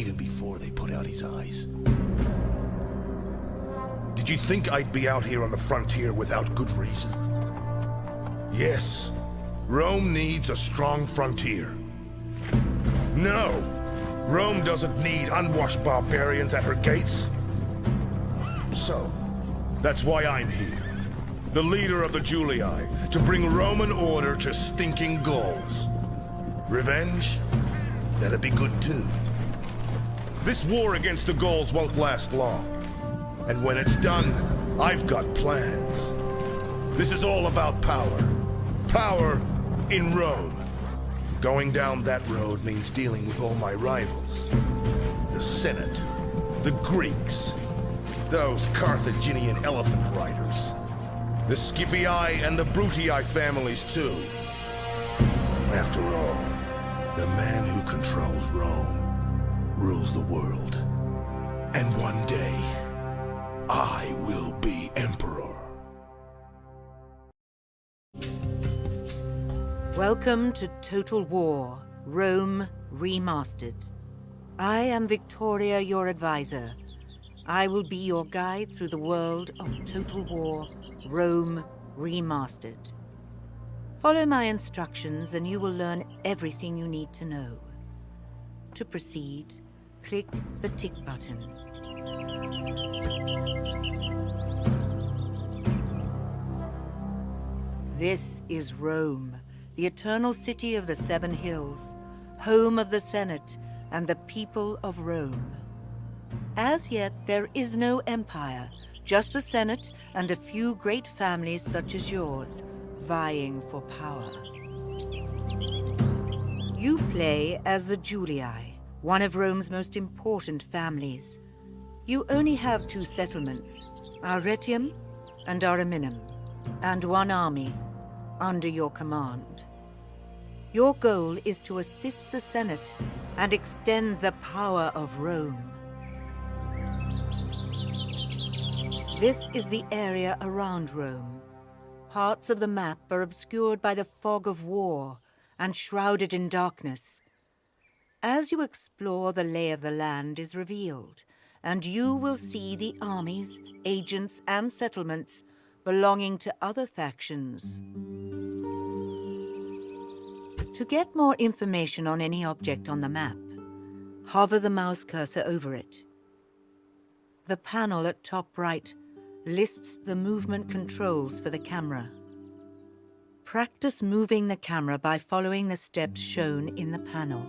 even before they put out his eyes. Did you think I'd be out here on the frontier without good reason? Yes, Rome needs a strong frontier. No, Rome doesn't need unwashed barbarians at her gates. So, that's why I'm here, the leader of the Julii, to bring Roman order to stinking Gauls. Revenge? That'd be good too. This war against the Gauls won't last long. And when it's done, I've got plans. This is all about power. Power in Rome. Going down that road means dealing with all my rivals. The Senate, the Greeks, those Carthaginian elephant riders, the Scipii and the Brutii families too. After all, the man who controls Rome rules the world. And one day, I will be emperor. Welcome to Total War, Rome Remastered. I am Victoria, your advisor. I will be your guide through the world of Total War, Rome Remastered. Follow my instructions and you will learn everything you need to know. To proceed, click the tick button. This is Rome, the eternal city of the Seven Hills, home of the Senate and the people of Rome. As yet, there is no empire, just the Senate and a few great families such as yours, vying for power. You play as the Julii, one of Rome's most important families. You only have two settlements, Arretium and Ariminum, and one army under your command. Your goal is to assist the Senate and extend the power of Rome. This is the area around Rome. Parts of the map are obscured by the fog of war and shrouded in darkness. As you explore, the lay of the land is revealed, and you will see the armies, agents, and settlements belonging to other factions. To get more information on any object on the map, hover the mouse cursor over it. The panel at top right lists the movement controls for the camera. Practice moving the camera by following the steps shown in the panel.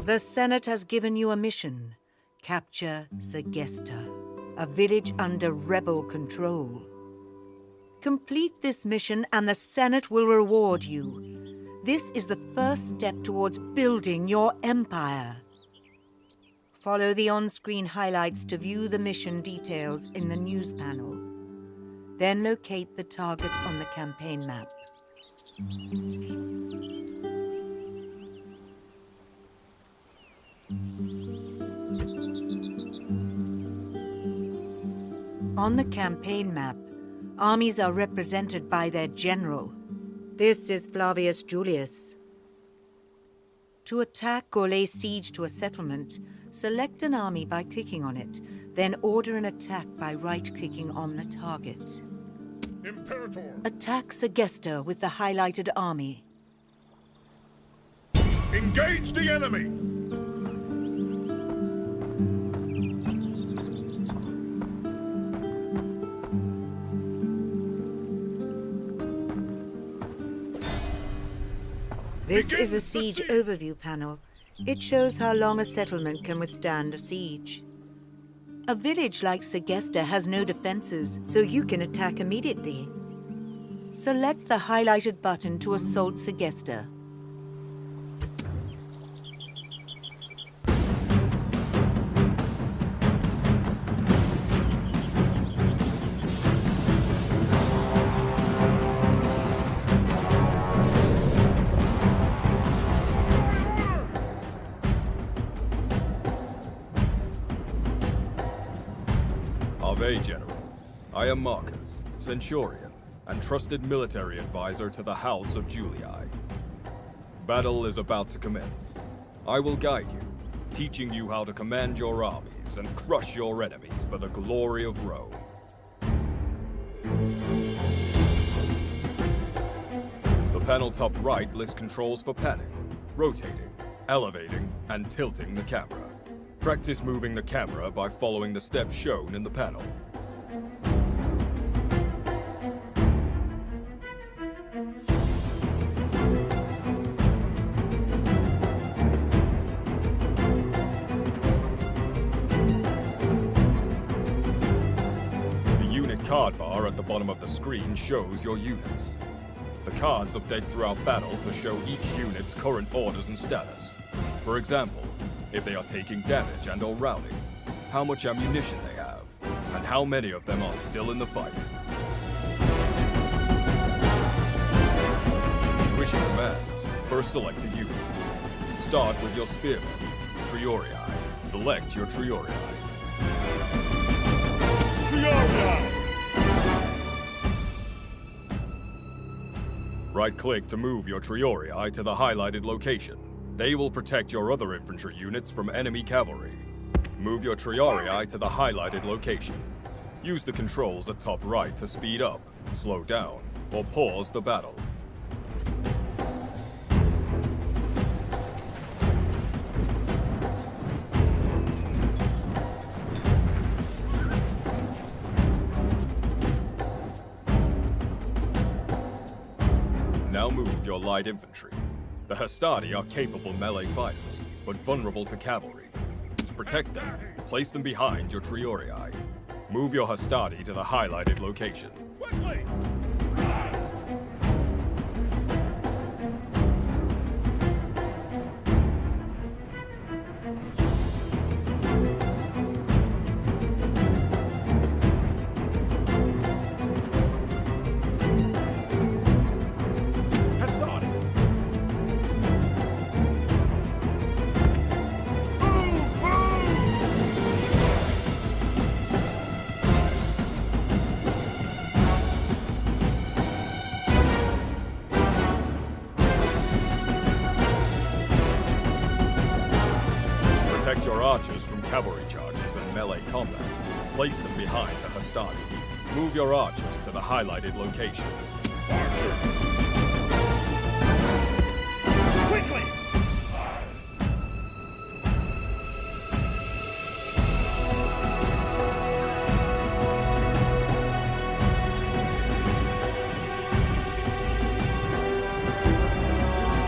The Senate has given you a mission. Capture Segesta, a village under rebel control. Complete this mission and the Senate will reward you. This is the first step towards building your empire. Follow the on-screen highlights to view the mission details in the news panel. Then locate the target on the campaign map. On the campaign map, armies are represented by their general. This is Flavius Julius. To attack or lay siege to a settlement, select an army by clicking on it, then order an attack by right-clicking on the target. Imperator! Attack Segesta with the highlighted army. Engage the enemy! This is the siege overview panel. It shows how long a settlement can withstand a siege. A village like Segesta has no defenses, so you can attack immediately. Select the highlighted button to assault Segesta. Ave, General. I am Marcus. Centurion, and trusted military advisor to the House of Julii. Battle is about to commence. I will guide you, teaching you how to command your armies and crush your enemies for the glory of Rome. The panel top right lists controls for panning, rotating, elevating, and tilting the camera. Practice moving the camera by following the steps shown in the panel. Card bar at the bottom of the screen shows your units. The cards update throughout battle to show each unit's current orders and status. For example, if they are taking damage and or routing, how much ammunition they have, and how many of them are still in the fight. Wish commands. First select a unit. Start with your spearmen, Triorii. Select your Triorii. Triorii! Right-click to move your Triorii to the highlighted location. They will protect your other infantry units from enemy cavalry. Move your Triorii to the highlighted location. Use the controls at top right to speed up, slow down, or pause the battle. Now move your light infantry. The Hastati are capable melee fighters, but vulnerable to cavalry. To protect them, place them behind your Triorii. Move your Hastati to the highlighted location. Quickly! Protect your archers from cavalry charges and melee combat. Place them behind the Hastati. Move your archers to the highlighted location. Archer! Quickly!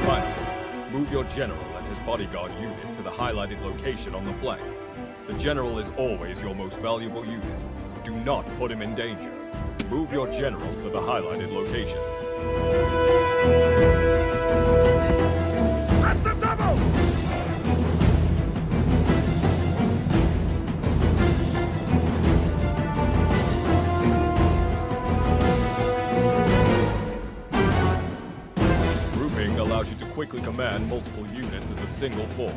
Finally, move your general and his bodyguard unit to the highlighted location on the flank. The general is always your most valuable unit. Do not put him in danger. Move your general to the highlighted location. At the double! Grouping allows you to quickly command multiple units as a single force.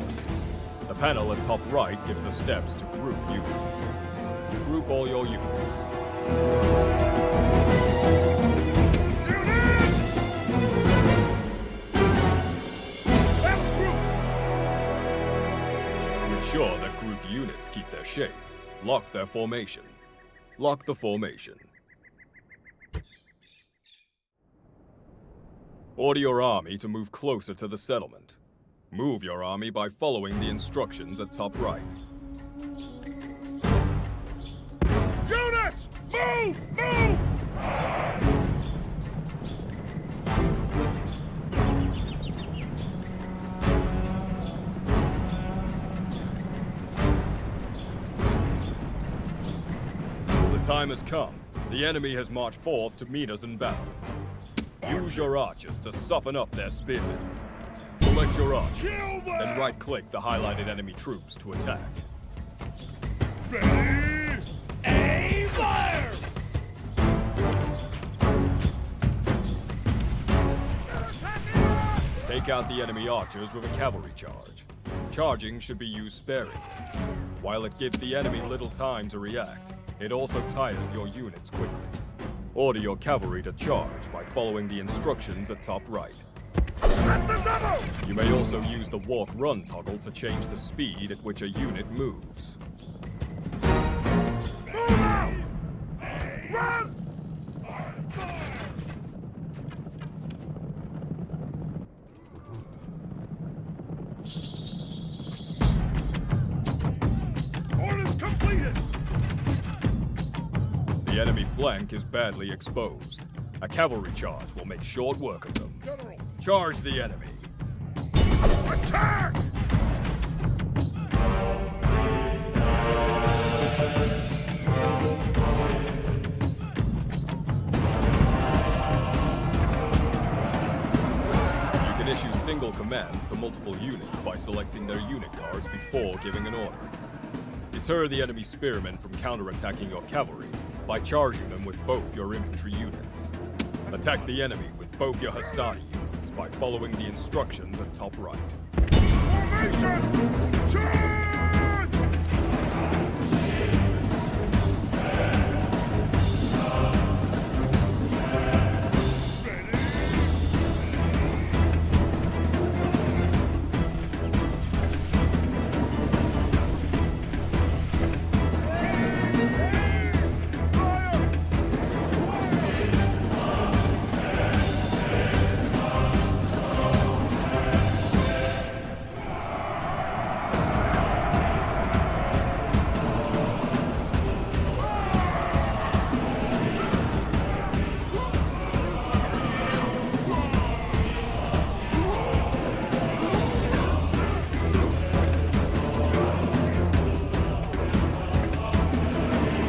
The panel at top right gives the steps to group units. Group all your units. To ensure that group units keep their shape, lock their formation. Lock the formation. Order your army to move closer to the settlement. Move your army by following the instructions at top right. Units! Move! Move! The time has come. The enemy has marched forth to meet us in battle. Use your archers to soften up their spearmen. Select your archers, then right-click the highlighted enemy troops to attack. Ready? Aim! Fire! Take out the enemy archers with a cavalry charge. Charging should be used sparingly. While it gives the enemy little time to react, it also tires your units quickly. Order your cavalry to charge by following the instructions at top right. At the double! You may also use the walk-run toggle to change the speed at which a unit moves. Move out! Run! Orders completed! The enemy flank is badly exposed. A cavalry charge will make short work of them. General! Charge the enemy. Attack! You can issue single commands to multiple units by selecting their unit cards before giving an order. Deter the enemy spearmen from counterattacking your cavalry by charging them with both your infantry units. Attack the enemy with both your Hastani units by following the instructions at top right. Formation! Charge!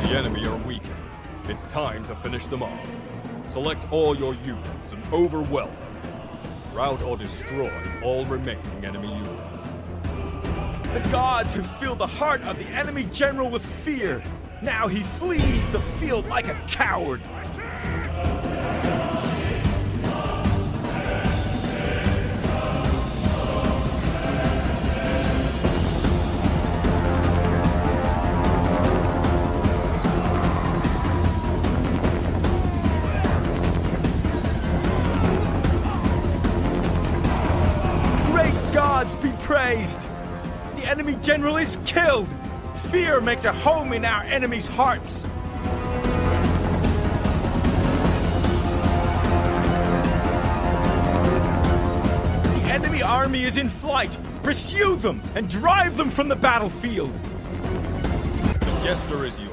The enemy are weakened. It's time to finish them off. Select all your units and overwhelm them. Rout or destroy all remaining enemy units. The gods have filled the heart of the enemy general with fear. Now he flees the field like a coward. Great gods be praised! The enemy general is killed! Fear makes a home in our enemies' hearts! The enemy army is in flight! Pursue them and drive them from the battlefield! The Jester is yours.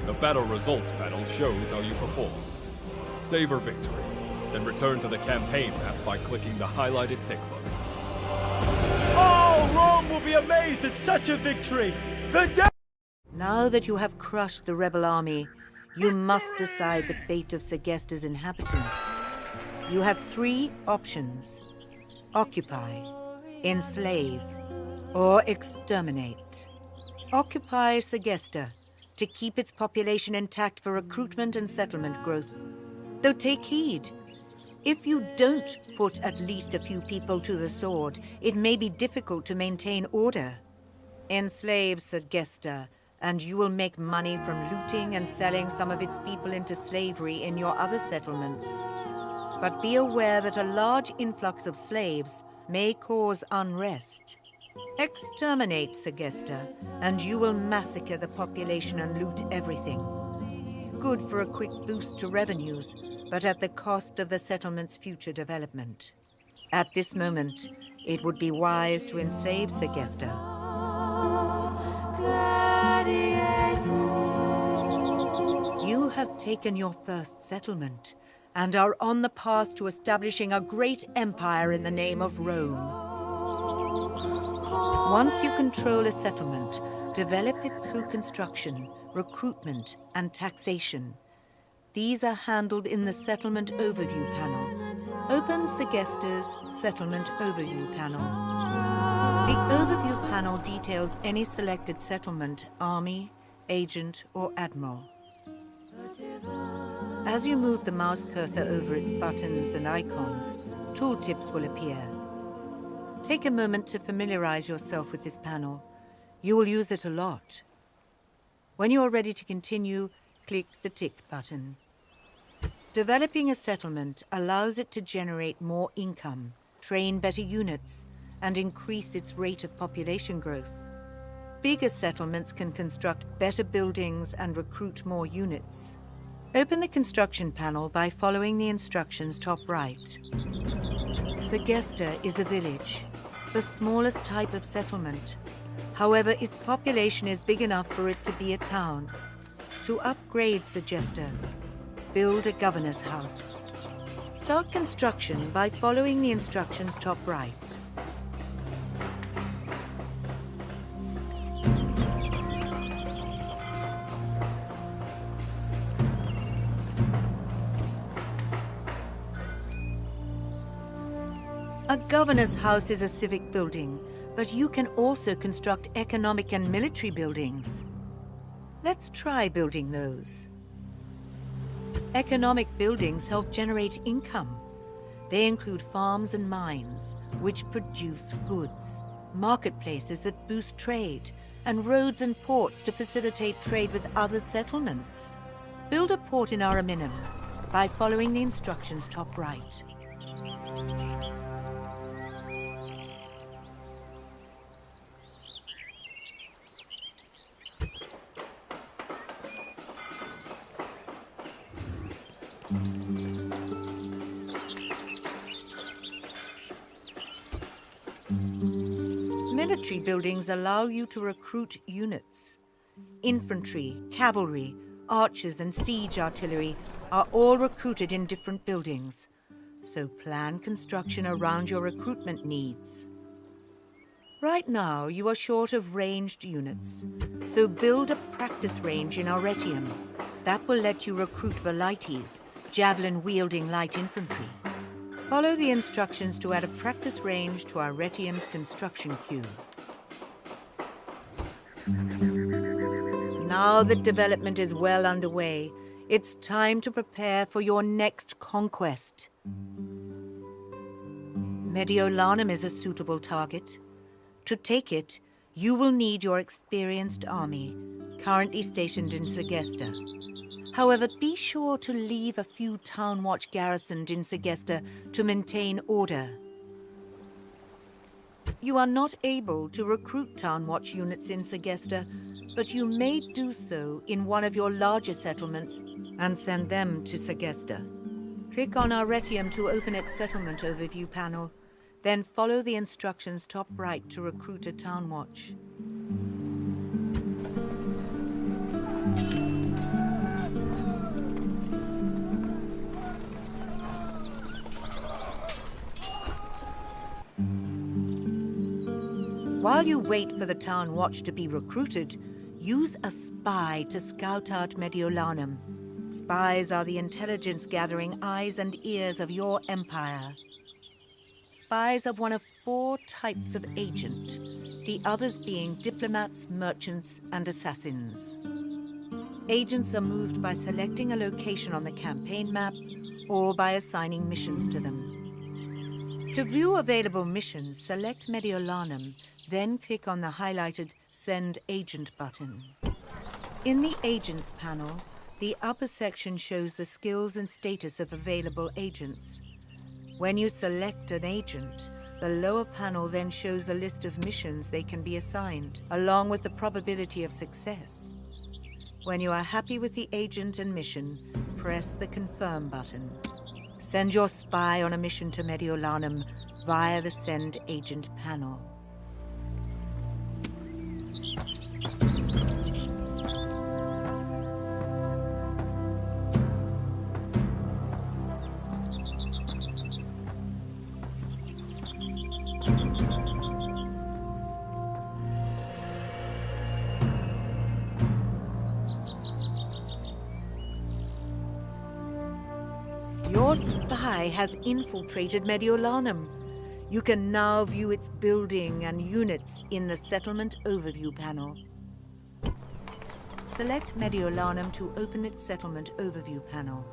The battle results panel shows how you perform. Savor victory, then return to the campaign map by clicking the highlighted tick button. All Rome will be amazed at such a victory! Now that you have crushed the rebel army, you must decide the fate of Segesta's inhabitants. You have three options: occupy, enslave, or exterminate. Occupy Segesta to keep its population intact for recruitment and settlement growth. Though take heed. If you don't put at least a few people to the sword, it may be difficult to maintain order. Enslave Segesta, and you will make money from looting and selling some of its people into slavery in your other settlements. But be aware that a large influx of slaves may cause unrest. Exterminate Segesta, and you will massacre the population and loot everything. Good for a quick boost to revenues, but at the cost of the settlement's future development. At this moment, it would be wise to enslave Segesta. You have taken your first settlement and are on the path to establishing a great empire in the name of Rome. Once you control a settlement, develop it through construction, recruitment, and taxation. These are handled in the Settlement Overview panel. Open Segesta's Settlement Overview panel. The Overview panel details any selected settlement, army, agent, or admiral. As you move the mouse cursor over its buttons and icons, tooltips will appear. Take a moment to familiarize yourself with this panel. You will use it a lot. When you are ready to continue, click the tick button. Developing a settlement allows it to generate more income, train better units, and increase its rate of population growth. Bigger settlements can construct better buildings and recruit more units. Open the construction panel by following the instructions top right. Segesta is a village, the smallest type of settlement. However, its population is big enough for it to be a town. To upgrade Segesta, build a governor's house. Start construction by following the instructions top right. A governor's house is a civic building, but you can also construct economic and military buildings. Let's try building those. Economic buildings help generate income. They include farms and mines, which produce goods, marketplaces that boost trade, and roads and ports to facilitate trade with other settlements. Build a port in Araminum by following the instructions top right. Military buildings allow you to recruit units. Infantry, cavalry, archers, and siege artillery are all recruited in different buildings, so plan construction around your recruitment needs. Right now, you are short of ranged units, so build a practice range in Arretium. That will let you recruit Velites, javelin-wielding light infantry. Follow the instructions to add a practice range to Arretium's construction queue. Now that development is well underway, it's time to prepare for your next conquest. Mediolanum is a suitable target. To take it, you will need your experienced army, currently stationed in Segesta. However, be sure to leave a few town watch garrisoned in Segesta to maintain order. You are not able to recruit town watch units in Segesta, but you may do so in one of your larger settlements and send them to Segesta. Click on Arretium to open its settlement overview panel, then follow the instructions top right to recruit a town watch. While you wait for the town watch to be recruited, use a spy to scout out Mediolanum. Spies are the intelligence-gathering eyes and ears of your empire. Spies are one of 4 types of agent, the others being diplomats, merchants, and assassins. Agents are moved by selecting a location on the campaign map or by assigning missions to them. To view available missions, select Mediolanum, then click on the highlighted Send Agent button. In the Agents panel, the upper section shows the skills and status of available agents. When you select an agent, the lower panel then shows a list of missions they can be assigned, along with the probability of success. When you are happy with the agent and mission, press the Confirm button. Send your spy on a mission to Mediolanum via the Send Agent panel. Your spy has infiltrated Mediolanum. You can now view its building and units in the Settlement Overview panel. Select Mediolanum to open its Settlement Overview panel.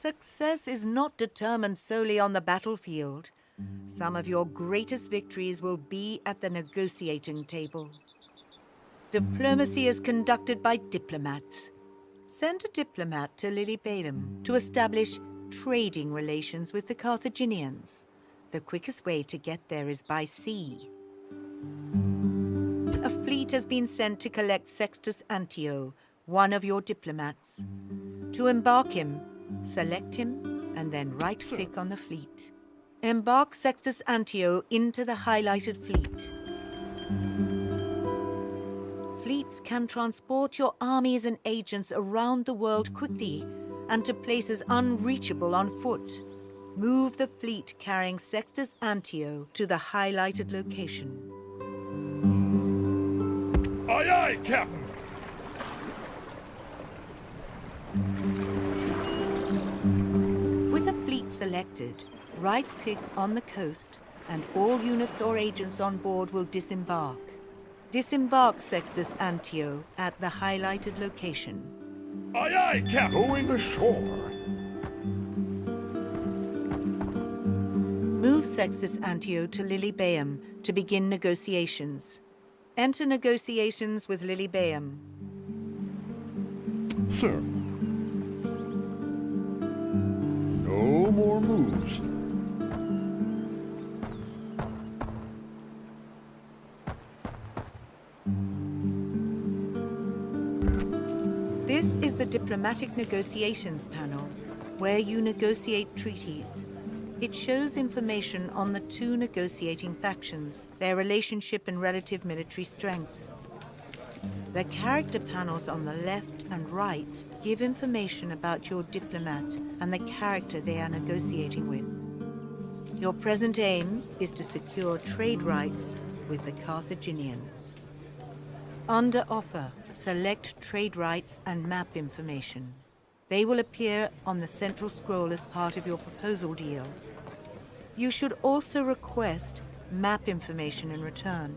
Success is not determined solely on the battlefield. Some of your greatest victories will be at the negotiating table. Diplomacy is conducted by diplomats. Send a diplomat to Lilybaeum to establish trading relations with the Carthaginians. The quickest way to get there is by sea. A fleet has been sent to collect Sextus Antio, one of your diplomats. To embark him, select him and then right-click on the fleet. Embark Sextus Antio into the highlighted fleet. Fleets can transport your armies and agents around the world quickly and to places unreachable on foot. Move the fleet carrying Sextus Antio to the highlighted location. Aye, aye, Captain! With a fleet selected, right-click on the coast and all units or agents on board will disembark. Disembark Sextus Antio at the highlighted location. Aye, aye, Captain! Going ashore. Move Sextus Antio to Lilybaeum to begin negotiations. Enter negotiations with Lilybaeum. Sir. No more moves. This is the Diplomatic Negotiations panel, where you negotiate treaties. It shows information on the two negotiating factions, their relationship and relative military strength. The character panels on the left and right give information about your diplomat and the character they are negotiating with. Your present aim is to secure trade rights with the Carthaginians. Under offer, select trade rights and map information. They will appear on the central scroll as part of your proposal deal. You should also request map information in return.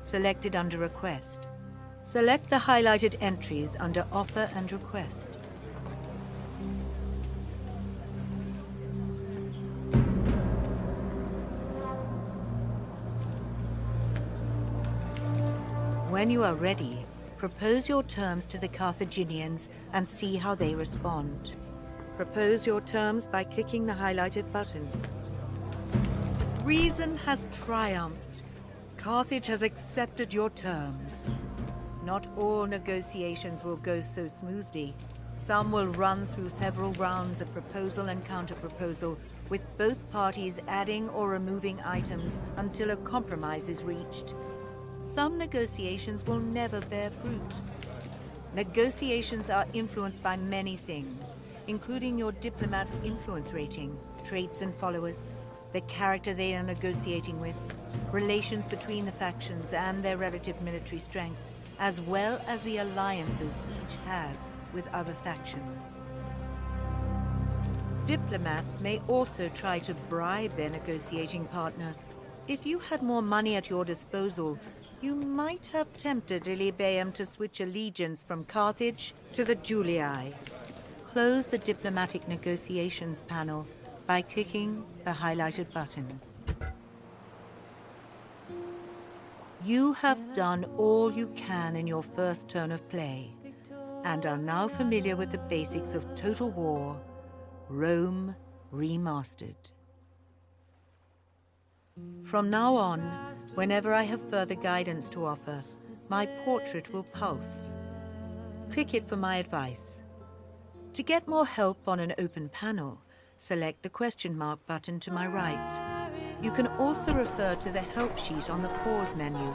Selected under Request. Select the highlighted entries under Offer and Request. When you are ready, propose your terms to the Carthaginians and see how they respond. Propose your terms by clicking the highlighted button. Reason has triumphed. Carthage has accepted your terms. Not all negotiations will go so smoothly. Some will run through several rounds of proposal and counter-proposal, with both parties adding or removing items until a compromise is reached. Some negotiations will never bear fruit. Negotiations are influenced by many things, including your diplomat's influence rating, traits and followers, the character they are negotiating with, relations between the factions and their relative military strength, as well as the alliances each has with other factions. Diplomats may also try to bribe their negotiating partner. If you had more money at your disposal, you might have tempted Lilybaeum to switch allegiance from Carthage to the Julii. Close the Diplomatic Negotiations panel by clicking the highlighted button. You have done all you can in your first turn of play, and are now familiar with the basics of Total War, Rome Remastered. From now on, whenever I have further guidance to offer, my portrait will pulse. Click it for my advice. To get more help on an open panel, select the question mark button to my right. You can also refer to the help sheet on the pause menu,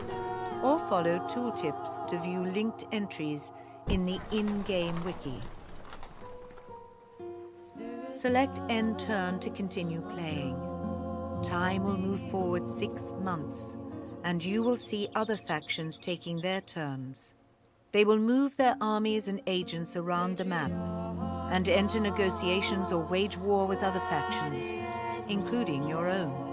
or follow tooltips to view linked entries in the in-game wiki. Select End Turn to continue playing. Time will move forward 6 months, and you will see other factions taking their turns. They will move their armies and agents around the map, and enter negotiations or wage war with other factions, including your own.